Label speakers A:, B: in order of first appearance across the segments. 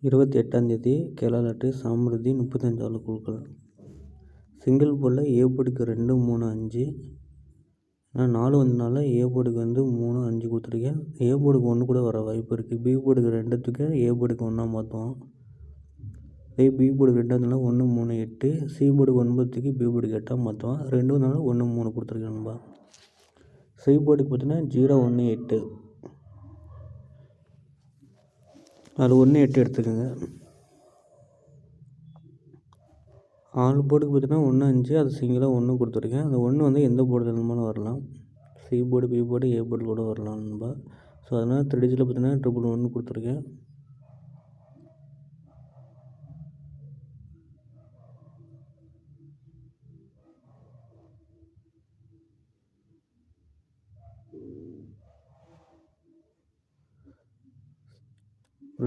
A: 28 Kerala lottery சாமிருத்தி 35 குழுக்கள். Single போர்டில் ஏ போர்டுக்கு 2, 3, 5. நான் 4 வந்தனால ஏ போர்டுக்கு 3, 5 கொடுத்துருக்கேன். ஏ போர்டுக்கு 1 கூட வர வாய்ப்பு இருக்குது. பி போர்டுக்கு 2த்துக்கு ஏ போர்டுக்கு 1 மாற்றுவோம். பி போர்டுக்கு 2 வந்தனால 1, 3, 8. சி போர்டுக்கு 9த்துக்கு பி போர்டுக்கு 8 மாற்றுவோம். 2 வந்தனால 1, 3 கொடுத்துருக்கேன் நண்பா. சி போர்டுக்கு பார்த்தீங்கன்னா 0, 1, 8. அது 1, 8 எடுத்துக்கோங்க. ஆல் போர்டுக்கு பார்த்தீங்கன்னா 1, 5. அது சிங்கிளாக 1 கொடுத்துருக்கேன். அந்த 1 எந்த போர்டு வேணுமாலும் வரலாம். C board, B board, A board கூட வரலாம் நண்பா. ஸோ அதனால் 3 டிஜிட்டில் பார்த்தீங்கன்னா 111 கொடுத்துருக்கேன்.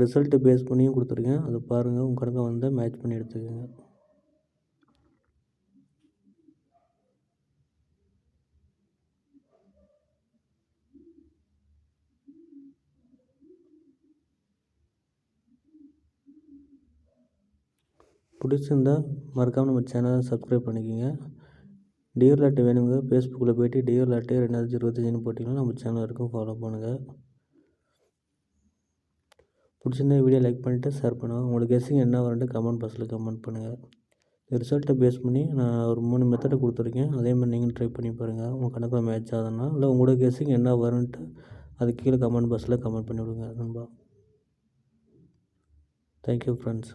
A: ரிசல்ட்டு பேஸ் பண்ணியும் கொடுத்துருக்கேன். அதை பாருங்கள், உங்கள் கணக்கை வந்தால் மேட்ச் பண்ணி எடுத்துக்கோங்க. பிடிச்சிருந்தா மறக்காமல் நம்ம சேனலை சப்ஸ்கிரைப் பண்ணிக்கோங்க. டியர் லாட்டரி வேணுங்க, ஃபேஸ்புக்கில் போய்ட்டு டியர் லாட்டரி 2025 போட்டிங்கன்னா நம்ம சேனல் இருக்கும், ஃபாலோ பண்ணுங்கள். பிடிச்சிருந்தா வீடியோ லைக் பண்ணிவிட்டு ஷேர் பண்ணுங்கள். உங்களுக்கு கெஸ்ஸிங் என்ன வரட்டு கமெண்ட் பாக்ஸில் கமெண்ட் பண்ணுங்கள். ரிசல்ட்டை பேஸ் பண்ணி நான் ஒரு 3 மெத்தடை கொடுத்துருக்கேன். அதேமாதிரி நீங்கள் ட்ரை பண்ணி பாருங்கள். உங்கள் கணக்கில் மேட்ச் ஆகுதுன்னா, இல்லை உங்களோட கெஸ்ஸிங் என்ன வரும்ன்ட்டு அது கீழே கமெண்ட் பாக்ஸில் கமெண்ட் பண்ணி விடுங்க நண்பா. Thank you friends.